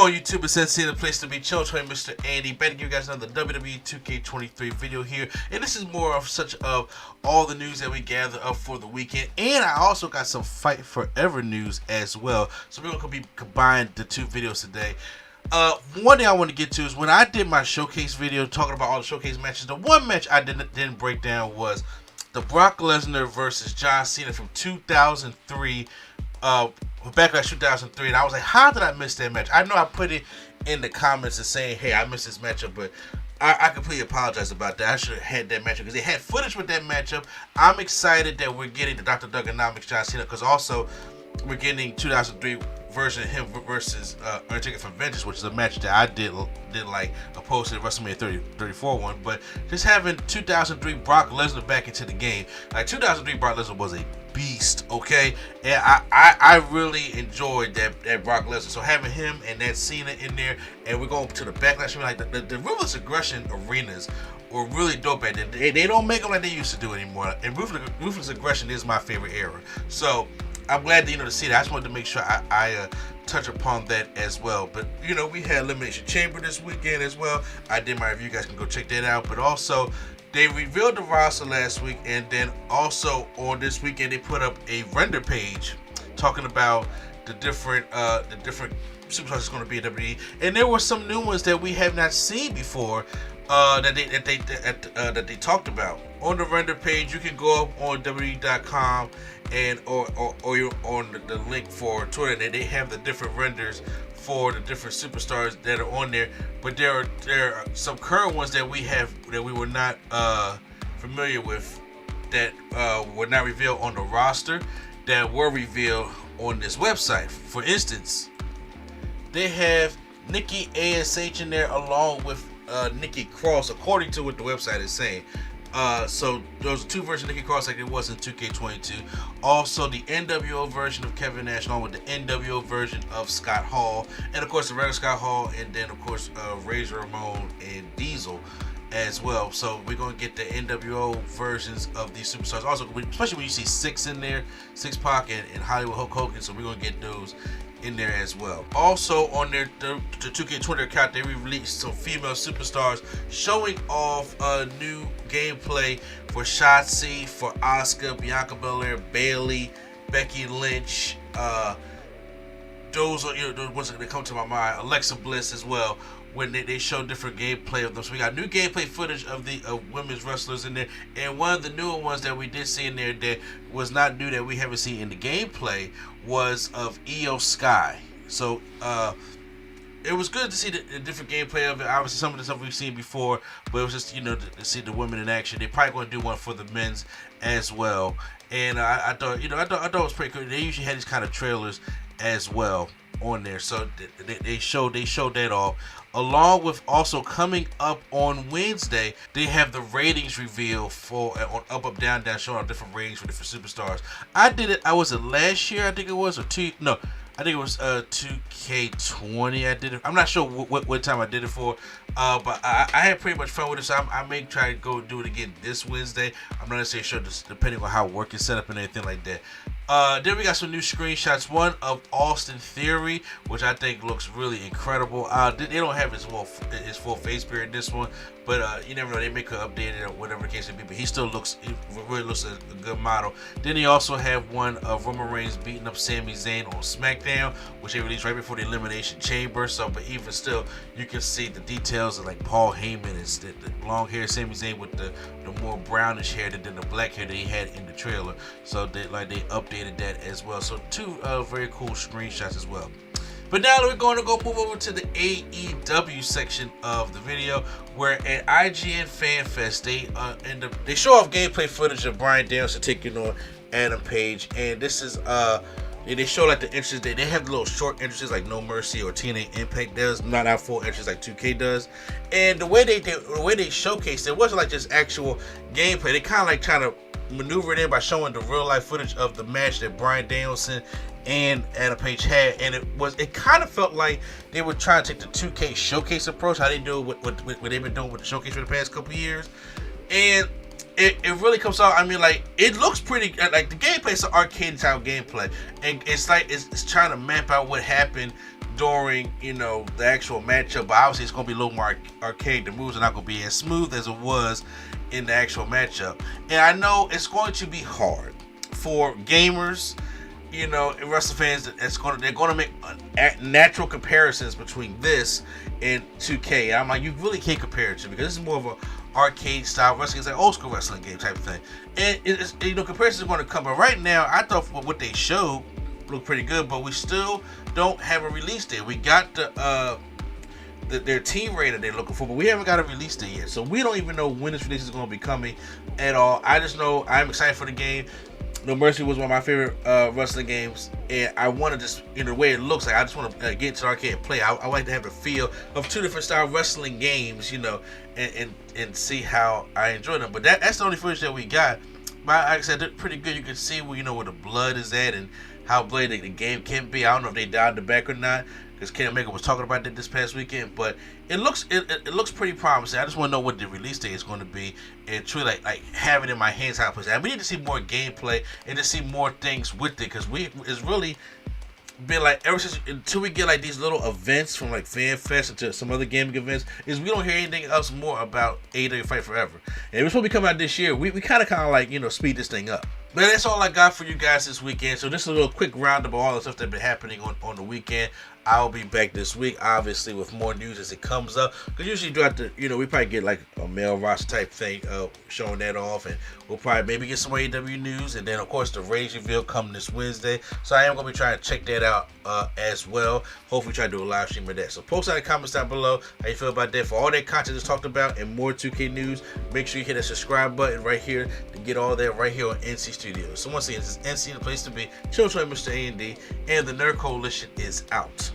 on YouTube? It's Sensei, the place to be. Chill, Mr. Andy. Better give you guys another WWE 2K23 video here. And this is more of such of all the news that we gather up for the weekend. And I also got some Fight Forever news as well. So we're going to be combine the two videos today. One thing I want to get to is when I did my showcase video talking about all the showcase matches, the one match I didn't break down was the Brock Lesnar versus John Cena from 2003. Backlash 2003, and I was like, how did I miss that match? I know I put it in the comments and saying, hey, I missed this matchup, but I completely apologize about that. I should have had that matchup because they had footage with that matchup. I'm excited that we're getting the Dr. Dugonomics John Cena, because also we're getting 2003 version of him versus Undertaker from Vengeance, which is a match that I did like opposed to the WrestleMania 34 one. But just having 2003 Brock Lesnar back into the game, like 2003 Brock Lesnar was a beast, okay? And I really enjoyed that Brock Lesnar. So having him and that Cena in there, and we're going to the Backlash, like the Ruthless Aggression arenas were really dope at that. They don't make them like they used to do anymore. And Ruthless Aggression is my favorite era. So I'm glad to see that. I just wanted to make sure I touch upon that as well. But we had Elimination Chamber this weekend as well. I did my review. You guys can go check that out. But also, they revealed the roster last week, and then also on this weekend they put up a render page talking about the different superstars that's going to be at WWE, and there were some new ones that we have not seen before that they talked about. On the render page, you can go up on WWE.com and or you're on the link for Twitter, and they have the different renders for the different superstars that are on there. But there are some current ones that we were not familiar with, that were not revealed on the roster, that were revealed on this website. For instance, they have Nikki ASH in there along with Nikki Cross, according to what the website is saying. So those are two versions of Nikki Cross like it was in 2K22. Also the NWO version of Kevin Nash along with the NWO version of Scott Hall. And of course the regular Scott Hall, and then of course Razor Ramon and Diesel as well. So we're going to get the NWO versions of these superstars. Also, especially when you see Six in there, Six Pac and Hollywood Hulk Hogan. So we're going to get those in there as well. Also on their the 2K Twitter account, they released some female superstars showing off new gameplay for Shotzi, for Asuka, Bianca Belair, Bayley, Becky Lynch. Those are the ones that come to my mind. Alexa Bliss as well, when they show different gameplay of them. So we got new gameplay footage of the women's wrestlers in there, and one of the newer ones that we did see in there that was not new, that we haven't seen in the gameplay, was of Io Sky. So it was good to see the different gameplay of it. Obviously some of the stuff we've seen before, but it was just to see the women in action. They're probably going to do one for the men's as well, and I thought it was pretty cool. They usually had these kind of trailers as well on there, so they showed that off. Along with also coming up on Wednesday, they have the ratings reveal for on Up Down showing our different ratings for different superstars. I did it. Was it last year? I think it was, or I think it was 2K20. I did it. I'm not sure what time I did it for, but I had pretty much fun with it. So I may try to go do it again this Wednesday. I'm not necessarily sure, just depending on how work is set up and everything like that. Then we got some new screenshots. One of Austin Theory, which I think looks really incredible. They don't have his full face beard in this one, but you never know. They may could update it or whatever the case may be. But he still really looks a good model. Then they also have one of Roman Reigns beating up Sami Zayn on Smackdown, which they released right before the Elimination Chamber. So, but even still, you can see the details of like Paul Heyman and the long hair Sami Zayn with the more brownish hair than the black hair that he had in the trailer. So they updated that as well. So two very cool screenshots as well. But now we're going to move over to the AEW section of the video, where at IGN Fan Fest they show off gameplay footage of Bryan Danielson taking on Adam Page, and this is they show like the entrances. They have the little short entrances like No Mercy or TNA Impact does, not our full entrances like 2K does. And the way they showcased it wasn't like just actual gameplay. They kind of like trying to maneuver it in by showing the real life footage of the match that Bryan Danielson and Adam Page had, and it kind of felt like they were trying to take the 2K showcase approach, how they do what they've been doing with the showcase for the past couple years, and it really comes out. I mean, like, it looks pretty, like the gameplay is an arcade style gameplay, and it's like it's trying to map out what happened during, the actual matchup, but obviously it's going to be a little more arcade. The moves are not going to be as smooth as it was in the actual matchup. And I know it's going to be hard for gamers, and wrestling fans. They're going to make natural comparisons between this and 2K. And I'm like, you really can't compare it to, because this is more of a arcade style wrestling. It's like old school wrestling game type of thing. And comparisons are going to come. But right now, I thought what they showed looked pretty good, but we still don't have a release date. We got their team rating they're looking for, but we haven't got a release date yet. So we don't even know when this release is going to be coming at all. I just know I'm excited for the game. No Mercy was one of my favorite wrestling games, and I want to just, the way it looks like, I just want to get into the arcade and play. I like to have the feel of two different style wrestling games, and see how I enjoy them. But that's the only footage that we got. But like I said, they're pretty good. You can see where the blood is at and how bloody the game can be. I don't know if they dialed it back or not, because Kenny Omega was talking about that this past weekend. But it looks pretty promising. I just want to know what the release date is going to be, and truly like have it in my hands how to play. And we need to see more gameplay and to see more things with it, because it's really been like ever since until we get like these little events from like Fan Fest into some other gaming events, is we don't hear anything else more about AEW Fight Forever. And it was supposed to be coming out this year. We kind of like speed this thing up. But that's all I got for you guys this weekend. So just a little quick roundup of all the stuff that's been happening on the weekend. I'll be back this week, obviously, with more news as it comes up. Because usually throughout the, we probably get like a mail roster type thing showing that off. And we'll probably maybe get some AEW news. And then, of course, the Rage reveal coming this Wednesday. So I am going to be trying to check that out as well. Hopefully try to do a live stream of that. So post out in the comments down below how you feel about that. For all that content that's talked about and more 2K news, make sure you hit that subscribe button right here to get all that right here on NC Studios. So once again, this is NC, the place to be. Children, Mr. A&D, and the Nerd Coalition is out.